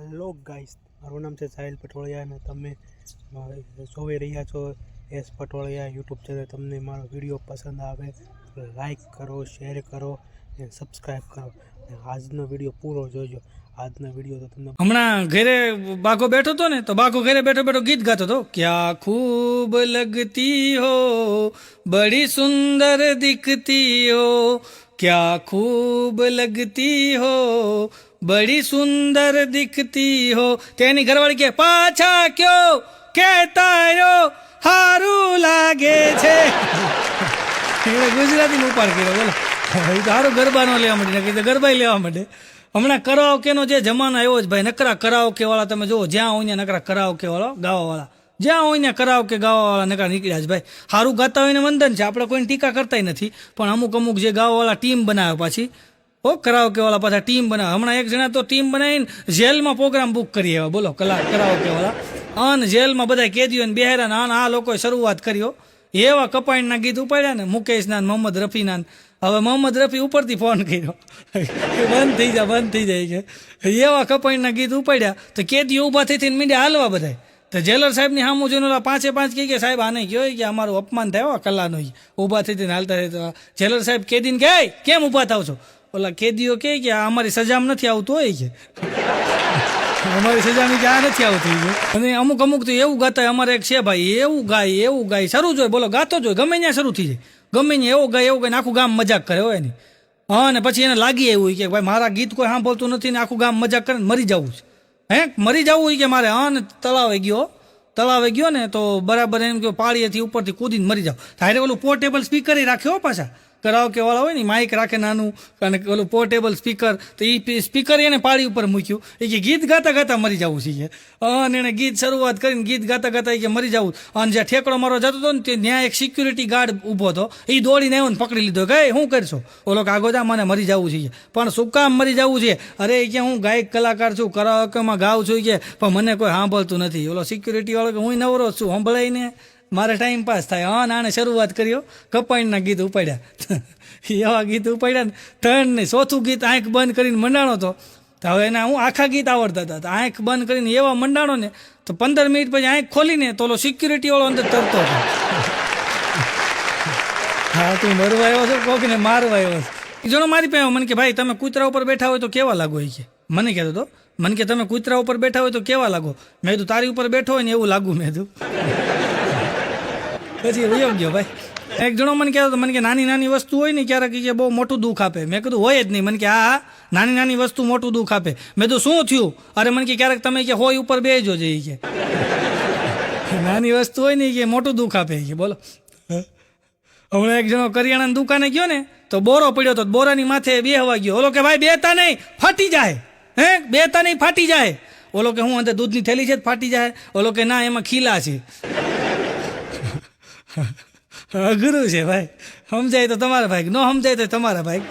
Hello guys, મારું નામ છે સાહિલ પટોળિયા અને તમે જોઈ રહ્યા છો એસ પટોળિયા યુટ્યુબ ચેનલ. તમને મારો વિડીયો પસંદ આવે તો લાઈક કરો, શેર કરો અને સબસ્ક્રાઈબ કરો. આજનો વિડીયો પૂરો જોજો. આજનો વિડીયો તો તમને હમણાં ઘરે બાઘો બેઠો હતો ને, તો બાઘો ઘરે બેઠો બેઠો ગીત ગાતો હતો. ક્યા ખૂબ લગતી હો, બડી સુંદર દિખતી હો, ક્યા ખૂબ લગતી હો, બડી સુંદર દિખતી હો. તેની ઘરવાળી કે પાછા ક્યો કહેતાયો, હારું લાગે છે. એને ગુજરાતીનો ઉપાડ કર્યો. બોલો, સારું ગરબાનો લેવા માંડી, કીધું ગરબા લેવા માંડે. હમણાં કરાઓકેનો જે જમાનો આવ્યો છે ભાઈ, નકરા કરાઓકે વાળા તમે જુઓ, જ્યાં હોય ને નકરા કરાઓકે વાળા ગાવાવાળા, જ્યાં હોય ને કરાઓકે ગાવાવાળા નકરા નીકળ્યા છે ભાઈ. સારું ગાતા હોય ને વંદન છે, આપણે કોઈને ટીકા કરતા નથી, પણ અમુક જે ગાવાવાળા ટીમ બનાવે પાછી, ઓ કરાઓકે વાળા પાછા ટીમ બનાવે. હમણાં એક જણા તો ટીમ બનાવીને જેલમાં પ્રોગ્રામ બુક કરી આવ્યા. બોલો, કરાઓકે વાળા અન જેલમાં બધા કેદીઓને બેહેરા ને આ લોકોએ શરૂઆત કર્યો. એવા કપાઈના ગીત ઉપાડ્યા ને, મુકેશના મોહમ્મદ રફીના. હવે મોહમ્મદ રફી ઉપરથી ફોન કર્યો, બંધ થઈ જાય કે એવા કપાઈના ગીત ઉપાડ્યા. તો કેદીઓ ઊભા થઈ મીડિયા હાલવા બધા. તો જેલર સાહેબની સામું જોઈને ઓલા પાંચે કે સાહેબ આને કહ્યો કે અમારું અપમાન થાય કલાનો. ઊભા થઈ હાલતા રહેતા જેલર સાહેબ કેદીને કહે કેમ ઊભા થાવ છો? ઓલા કેદીઓ કહે કે આ અમારી સજામાં નથી આવતું હોય કે અમારી સજાની કે આ નથી આવતી. અને અમુક તો એવું ગાતા. અમારે એક છે ભાઈ, એવું ગાય શરૂ જોઈએ. બોલો, ગાતો જોઈએ ગમે ત્યાં શરૂ થઈ જાય, ગમે ત્યાં એવું ગાય આખું ગામ મજાક કરે હોય એની. અને પછી એને લાગી એવું કે ભાઈ મારા ગીત કોઈ સાંભળતું નથી ને આખું ગામ મજાક કરે ને મરી જવું છે. મરી જવું હોય કે મારે. અને તળાવે ગયો ને તો બરાબર એમ કે પાળીએથી ઉપરથી કૂદીને મરી જાવ. તારે ઓલું પોર્ટેબલ સ્પીકર રાખ્યો પાછા કરાઓકે વાળા હોય ને, માઇક રાખે નાનું અને ઓલું પોર્ટેબલ સ્પીકર. તો એ સ્પીકર એને પાળી ઉપર મૂક્યું. એ કે ગીત ગાતા ગાતા મરી જવું છે. અને એને ગીત શરૂઆત કરીને ગીત ગાતા ગાતા એ કે મરી જવું. અને જ્યાં ઠેકડો મારો જતો હતો ને ત્યાં એક સિક્યુરિટી ગાર્ડ ઊભો હતો. એ દોડીને આવ્યો ને પકડી લીધો. ગઈ શું કરશો? ઓલો કાગો જા મને મરી જવું છે. પણ શું કામ મરી જવું છે? અરે કે હું ગાયક કલાકાર છું, કરાઓકેમાં ગાઉં છું કે, પણ મને કોઈ સાંભળતું નથી. ઓલો સિક્યુરિટી વાળો કે હું નવરો છું, સંભળાઈને મારે ટાઈમ પાસ થાય. આને શરૂઆત કર્યો, કપાઈના ગીત ઉપાડ્યા. એવા ગીત ઉપાડ્યા ને ત્રણ ને ચોથું ગીત આંખ બંધ કરીને મંડાણો હતો. તો હવે એના હું આખા ગીત આવડતા હતા. તો આંખ બંધ કરીને એવા મંડાણો ને તો 15 મિનિટ પછી આંખ ખોલીને તો ઓલો સિક્યુરિટી વાળો અંદર તરતો હતો. હા, તું મરવા આવ્યો છો કોકને મારવા આવ્યો છો. જણો મારી પાસે મને કે ભાઈ તમે કૂતરા ઉપર બેઠા હોય તો કેવા લાગો? એ કે મને કહેતો હતો, મને કે તમે કૂતરા ઉપર બેઠા હોય તો કેવા લાગો? મેં કીધું તારી ઉપર બેઠો હોય ને એવું લાગુ. મેં કીધું પછી વયો ગયો ભાઈ. એક જણો મને કહેતો હતો, મને કે નાની વસ્તુ હોય ને ક્યારેક કે બહુ મોટું દુઃખ આપે. મેં કીધું હોય જ નહીં. મને કે હા, નાની વસ્તુ મોટું દુઃખ આપે. મેં તો શું થયું? અરે મને કે ક્યારેક તમે કે હોય ઉપર બેસજો છે. એ કે નાની વસ્તુ હોય ને કે મોટું દુઃખ આપે. કે બોલો, હમણાં એક જણો કરિયાણાની દુકાને ગયો ને તો બોરો પડ્યો હતો. બોરાની માથે બેહવા ગયો. ઓલો કે ભાઈ બેતા નહીં, ફાટી જાય. બેતા નહીં, ફાટી જાય. ઓલો કે હું અંદર દૂધની થેલી છે ફાટી જાય? ઓલો કે ના, એમાં ખીલા છે. અઘરું છે ભાઈ. સમજાય તો તમારા ભાઈ, ન સમજાય તો તમારા ભાઈ.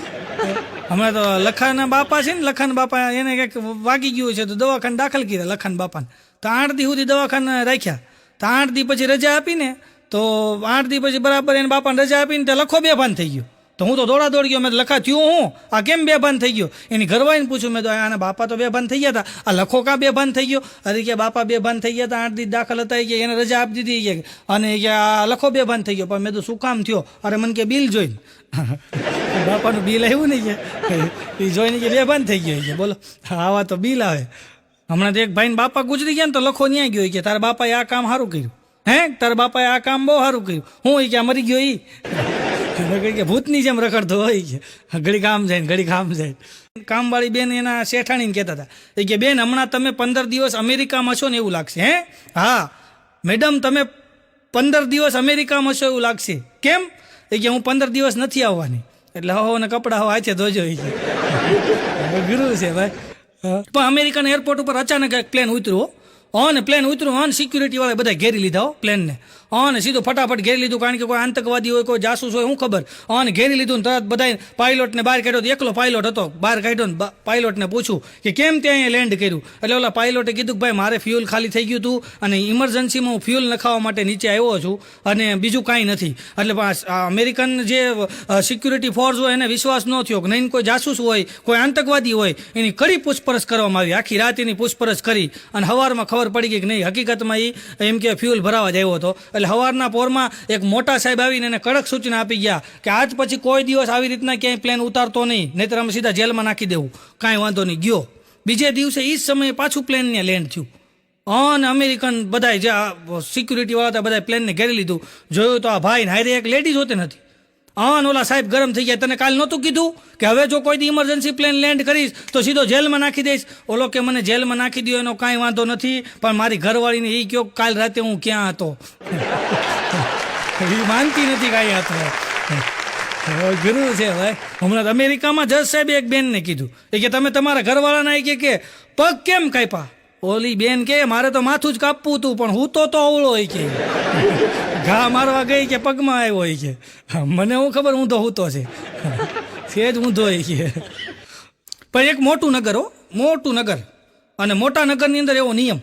હમણાં તો લખાના બાપા છે ને, લખાના બાપા એને કંઈક વાગી ગયું છે તો દવાખાને દાખલ કર્યા. લખાના બાપાને તો 8 દી સુધી દવાખાને રાખ્યા. તો 8 દી પછી રજા આપીને, તો 8 દી પછી બરાબર એને બાપાને રજા આપીને તો લખો બેભાન થઈ ગયો. તો હું તો દોડ ગયો. મેં લખા થયું હું આ કેમ બેભાન થઈ ગયો? એની ઘરવાળીને પૂછ્યું. મેં તો આના બાપા તો બેભાન થઈ ગયા હતા, આ લખો કાં બેભાન થઈ ગયો? અરે કે બાપા બેભાન થઈ ગયા હતા, 8 દી દાખલ હતા કે એને રજા આપી દીધી કે, અને કે આ લખો બેભાન થઈ ગયો. પણ મેં તો શું કામ થયો? અરે મને કે બિલ જોઈને બાપાનું બિલ આવ્યું નહીં કે એ જોઈને કે બેભાન થઈ ગયો. કે બોલો, આવા તો બિલ આવે. હમણાં તો એક ભાઈને બાપા ગુજરી ગયા ને તો લખો ન્યાય ગયો કે તારા બાપાએ આ કામ સારું કર્યું. તારા બાપાએ આ કામ બહુ સારું કર્યું. હું કે મરી ગયો કે ભૂતની જેમ રખડતો હોય કે ઘડી કામ જાય ને ઘડી કામ જાય. કામવાળી બેન એના શેઠાણીને કહેતા હતા કે બેન હમણાં તમે 15 દિવસ અમેરિકામાં છો ને એવું લાગશે. હા મેડમ, તમે 15 દિવસ અમેરિકામાં છો એવું લાગશે. કેમ? કે હું 15 દિવસ નથી આવવાની. એટલે હો ને કપડા હો આચે ધોજો. અઘરું છે ભાઈ. પણ અમેરિકન એરપોર્ટ ઉપર અચાનક એક પ્લેન ઉતર્યો. ઓન પ્લેન ઉતર્યું, ઓન સિક્યુરિટી વાળા બધા ઘેરી લીધા પ્લેનને, ઓન સીધું ફટાફટ ઘેરી લીધું, કારણ કે કોઈ આતંકવાદી હોય, કોઈ જાસૂસ હોય, શું ખબર. ઓન ઘેરી લીધું ને તરત બધા પાયલોટને બહાર કાઢ્યો. તો એકલો પાયલોટ હતો, બહાર કાઢ્યો ને પાયલોટને પૂછ્યું કે કેમ ત્યાં અહીંયા લેન્ડ કર્યું. એટલે ઓલા પાયલોટે કીધું કે ભાઈ મારે ફ્યુલ ખાલી થઈ ગયું હતું અને ઇમરજન્સીમાં હું ફ્યુલ નખાવવા માટે નીચે આવ્યો છું અને બીજું કાંઈ નથી. એટલે અમેરિકન જે સિક્યુરિટી ફોર્સ હોય એને વિશ્વાસ ન થયો કે નહીં કોઈ જાસૂસ હોય, કોઈ આતંકવાદી હોય. એની કડી પૂછપરછ કરવામાં આવી, આખી રાત એની પૂછપરછ કરી અને સવારમાં ખબર પડી ગઈ કે નહીં હકીકતમાં એ એમ કે ફ્યુલ ભરાવા જ આવ્યો હતો. એટલે સવારના પોરમાં એક મોટા સાહેબ આવીને એને કડક સૂચના આપી ગયા કે આજ પછી કોઈ દિવસ આવી રીતના ક્યાંય પ્લેન ઉતારતો નહીં, નહીંતર અમે સીધા જેલમાં નાખી દેવું. કાંઈ વાંધો નહીં. ગયો બીજે દિવસે એ જ સમયે પાછું પ્લેન ત્યાં લેન્ડ થયું. અને અમેરિકન બધાય જે સિક્યુરિટી વાળા હતા બધા પ્લેનને ઘેરી લીધું. જોયું તો આ ભાઈ હારે એક લેડીઝ હોતી નથી. ઓલા સાહેબ ગરમ થઈ ગયા, તને કાલ નહોતું કીધું કે હવે જો કોઈ ઇમરજન્સી પ્લેન લેન્ડ કરીશ તો સીધો જેલમાં નાખી દઈશ. ઓલો કે મને જેલમાં નાખી દો એનો કાંઈ વાંધો નથી, પણ મારી ઘરવાળીને એ કહો કાલ રાતે હું ક્યાં હતો. એ માનતી નથી કાંઈ હતો. ગુરુ છે ભાઈ. હમણાં અમેરિકામાં જજ સાહેબે એક બેનને કીધું કે તમે તમારા ઘરવાળાના કે પગ કેમ કાપ્યા. ઓલી બેન કે મારે તો માથું જ કાપવું હતું પણ હું તો અવળો હોય કે ઘા મારવા ગઈ કે પગમાં આવ્યો હોય કે મને હું ખબર ઊંધો હૂતો છે જ ઊંધો હોય કે. પણ એક મોટું નગર મોટું નગર, અને મોટા નગરની અંદર એવો નિયમ,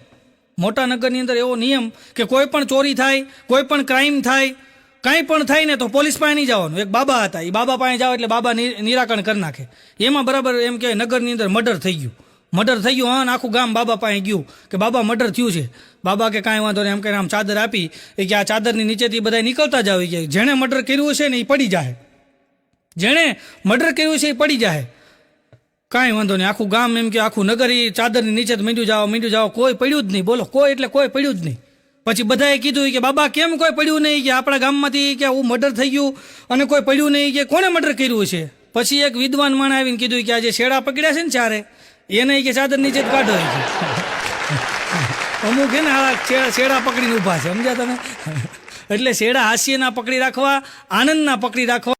મોટા નગરની અંદર એવો નિયમ કે કોઈ પણ ચોરી થાય, કોઈ પણ ક્રાઇમ થાય, કાંઈ પણ થાય ને તો પોલીસ પાસે નહીં જવાનું. એક બાબા હતા, એ બાબા પાસે જાવ એટલે બાબા નિરાકરણ કરી નાખે. એમાં બરાબર એમ કે નગરની અંદર મર્ડર થઈ ગયું. હા, આખું ગામ બાબા પાસે ગયું કે બાબા મર્ડર થયું છે. બાબા કે કાંઈ વાંધો નહીં એમ કરીને આમ ચાદર આપી કે આ ચાદરની નીચેથી બધા નીકળતા જ આવી ગયા. જેણે મર્ડર કર્યું છે ને એ પડી જાય, જેણે મર્ડર કર્યું છે એ પડી જાય. કાંઈ વાંધો નહીં. આખું ગામ એમ કે આખું નગર એ ચાદરની નીચે મીંડું જાઓ, કોઈ પડ્યું જ નહીં. બોલો, કોઈ એટલે કોઈ પડ્યું જ નહીં. પછી બધાએ કીધું કે બાબા કેમ કોઈ પડ્યું નહીં, કે આપણા ગામમાંથી કે આવું મર્ડર થઈ ગયું અને કોઈ પડ્યું નહીં, કે કોણે મર્ડર કર્યું છે. પછી એક વિદ્વાન માણસ આવીને કીધું કે આ જે શેડા પકડ્યા છે ને ચારે એને કે ચાદર નીચે જ કાઢો. અમુક છે ને શેડા પકડીને ઊભા છે, સમજ્યા તમે. એટલે શેડા હાસ્યના પકડી રાખવા, આનંદના પકડી રાખવા.